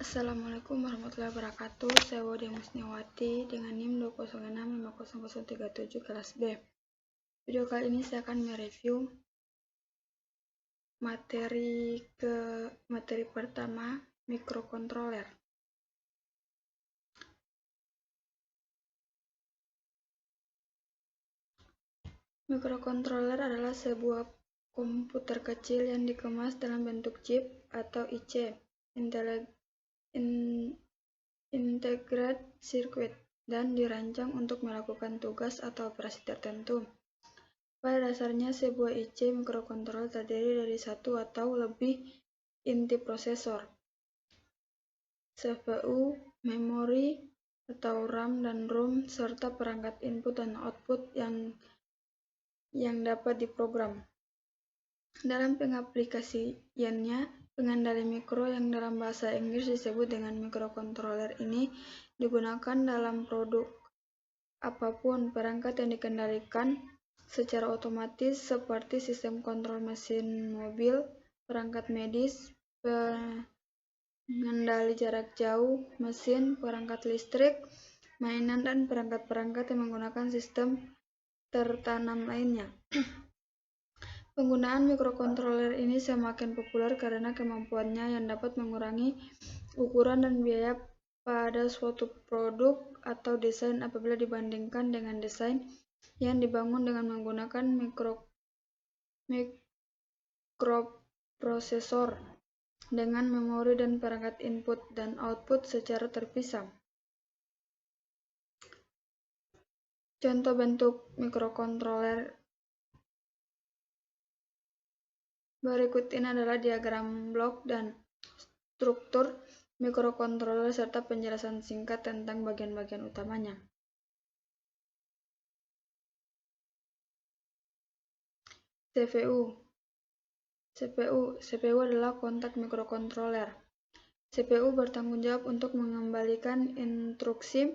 Assalamualaikum warahmatullahi wabarakatuh. Saya Wody Musniawati dengan NIM 2065037 kelas B. Video kali ini saya akan mereview materi pertama, mikrokontroler. Mikrokontroler adalah sebuah komputer kecil yang dikemas dalam bentuk chip atau IC, Integrated Circuit, dan dirancang untuk melakukan tugas atau operasi tertentu. Pada dasarnya, sebuah IC mikrokontroler terdiri dari satu atau lebih inti prosesor, CPU, memori atau RAM dan ROM, serta perangkat input dan output yang dapat diprogram. Dalam pengaplikasiannya, pengendali mikro yang dalam bahasa Inggris disebut dengan mikrokontroler ini digunakan dalam produk apapun. Perangkat yang dikendalikan secara otomatis seperti sistem kontrol mesin mobil, perangkat medis, pengendali jarak jauh, mesin, perangkat listrik, mainan, dan perangkat-perangkat yang menggunakan sistem tertanam lainnya. Penggunaan mikrokontroler ini semakin populer karena kemampuannya yang dapat mengurangi ukuran dan biaya pada suatu produk atau desain apabila dibandingkan dengan desain yang dibangun dengan menggunakan mikroprosesor dengan memori dan perangkat input dan output secara terpisah. Contoh bentuk mikrokontroler berikut ini adalah diagram blok dan struktur mikrokontroler serta penjelasan singkat tentang bagian-bagian utamanya. CPU adalah kontak mikrokontroler. CPU bertanggung jawab untuk mengembalikan instruksi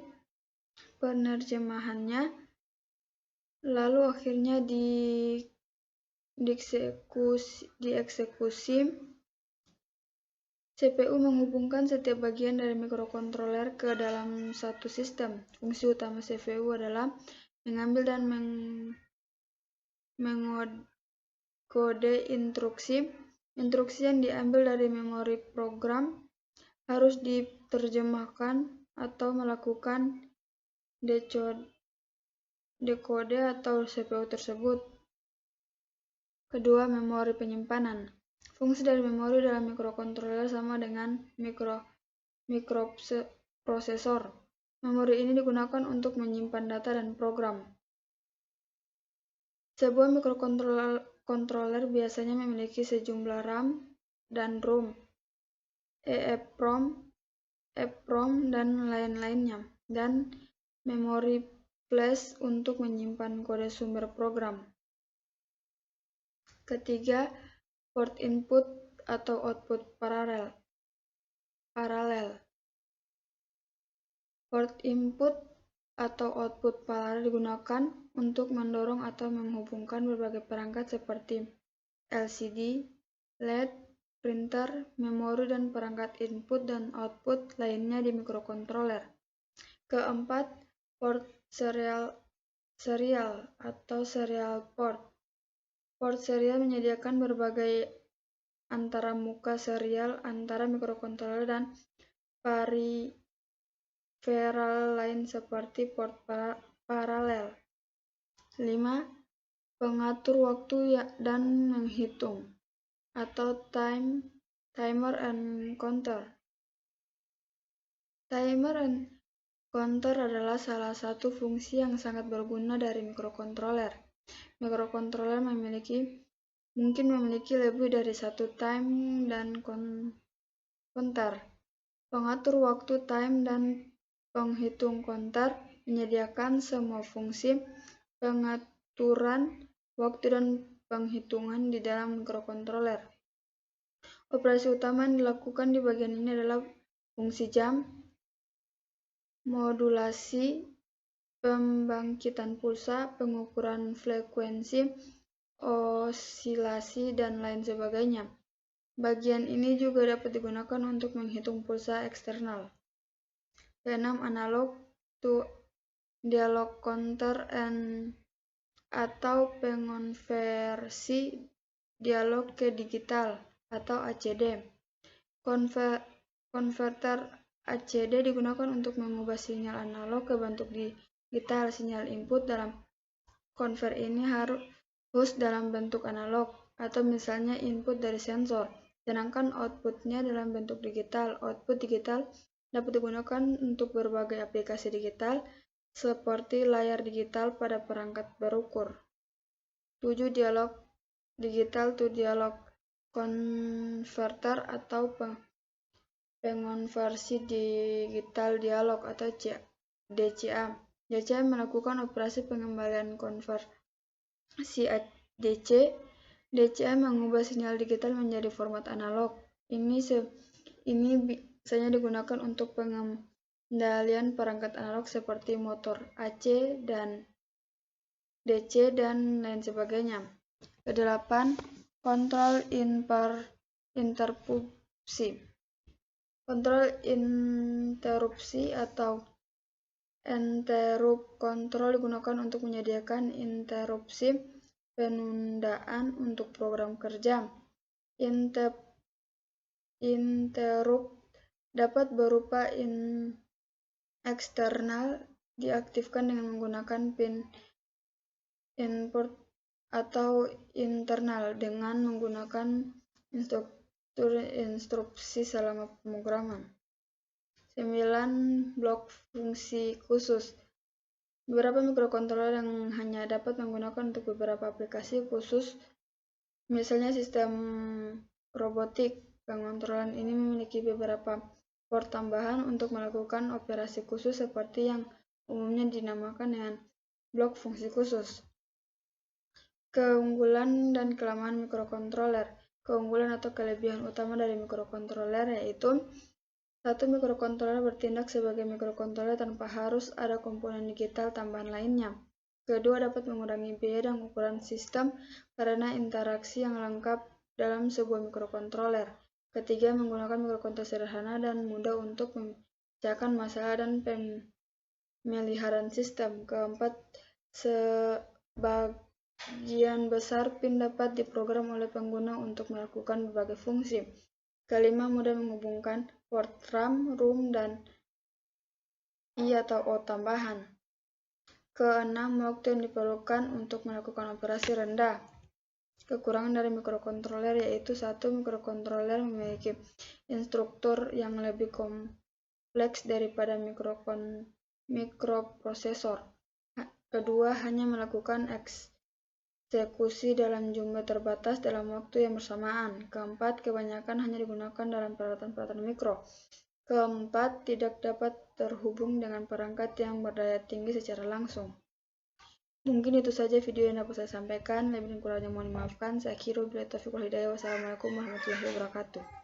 penerjemahannya, lalu akhirnya dieksekusi. CPU menghubungkan setiap bagian dari mikrokontroler ke dalam satu sistem. Fungsi utama CPU adalah mengambil dan mengkode instruksi. Instruksi yang diambil dari memori program harus diterjemahkan atau melakukan dekode atau CPU tersebut. Kedua, memori penyimpanan. Fungsi dari memori dalam mikrokontroler sama dengan mikroprosesor. Memori ini digunakan untuk menyimpan data dan program. Sebuah mikrokontroler biasanya memiliki sejumlah RAM dan ROM, EEPROM, dan lain-lainnya, dan memori flash untuk menyimpan kode sumber program. Ketiga, port input atau output paralel. Port input atau output paralel digunakan untuk mendorong atau menghubungkan berbagai perangkat seperti LCD, LED, printer, memori, dan perangkat input dan output lainnya di mikrokontroler. Keempat, port serial atau serial port. Port serial menyediakan berbagai antaramuka serial antara mikrokontroler dan periferal lain seperti port paralel. 5. Pengatur waktu dan menghitung atau timer and counter. Timer and counter adalah salah satu fungsi yang sangat berguna dari mikrokontroler. Mikrokontroler mungkin memiliki lebih dari satu time dan counter. Pengatur waktu time dan penghitung counter menyediakan semua fungsi pengaturan waktu dan penghitungan di dalam mikrokontroler. Operasi utama yang dilakukan di bagian ini adalah fungsi jam, modulasi, pembangkitan pulsa, pengukuran frekuensi, osilasi, dan lain sebagainya. Bagian ini juga dapat digunakan untuk menghitung pulsa eksternal. Ke-6. Analog to dialog counter atau pengonversi dialog ke digital atau ACD. Konverter ACD digunakan untuk mengubah sinyal analog ke bentuk digital. Sinyal input dalam konverter ini harus dalam bentuk analog, atau misalnya input dari sensor, sedangkan outputnya dalam bentuk digital. Output digital dapat digunakan untuk berbagai aplikasi digital, seperti layar digital pada perangkat berukur. 7. Digital to dialog converter atau pengonversi digital dialog atau DCA. DCA melakukan operasi pengembalian konversi DC. DCA mengubah sinyal digital menjadi format analog. Ini biasanya digunakan untuk pengendalian perangkat analog seperti motor AC dan DC dan lain sebagainya. Ke-8. Kontrol interupsi. Kontrol interupsi atau interrupt control digunakan untuk menyediakan interupsi penundaan untuk program kerja. Interrupt dapat berupa eksternal, diaktifkan dengan menggunakan pin input, atau internal dengan menggunakan instruksi selama pemrograman. 9. Blok fungsi khusus. Beberapa mikrokontroler yang hanya dapat menggunakan untuk beberapa aplikasi khusus, misalnya sistem robotik. Pengontrolan ini memiliki beberapa port tambahan untuk melakukan operasi khusus seperti yang umumnya dinamakan dengan blok fungsi khusus. Keunggulan dan kelemahan mikrokontroler. Keunggulan atau kelebihan utama dari mikrokontroler yaitu: 1. Mikrokontroler bertindak sebagai mikrokontroler tanpa harus ada komponen digital tambahan lainnya. Kedua, dapat mengurangi biaya dan ukuran sistem karena interaksi yang lengkap dalam sebuah mikrokontroler. Ketiga, menggunakan mikrokontroler sederhana dan mudah untuk memecahkan masalah dan pemeliharaan sistem. Keempat, sebagian besar pin dapat diprogram oleh pengguna untuk melakukan berbagai fungsi. Kelima, mudah menghubungkan port RAM, ROM, dan I atau O tambahan. Keenam, waktu yang diperlukan untuk melakukan operasi rendah. Kekurangan dari mikrokontroler yaitu: 1. Mikrokontroler memiliki instruktur yang lebih kompleks daripada mikroprosesor. Kedua, hanya melakukan eksekusi dalam jumlah terbatas dalam waktu yang bersamaan. Keempat, kebanyakan hanya digunakan dalam peralatan-peralatan mikro. Keempat, tidak dapat terhubung dengan perangkat yang berdaya tinggi secara langsung. Mungkin itu saja video yang dapat saya sampaikan. Lebih dan kurangnya mohon dimaafkan. Saya Kiro, billahi taufiq wal hidayah. Wassalamualaikum warahmatullahi wabarakatuh.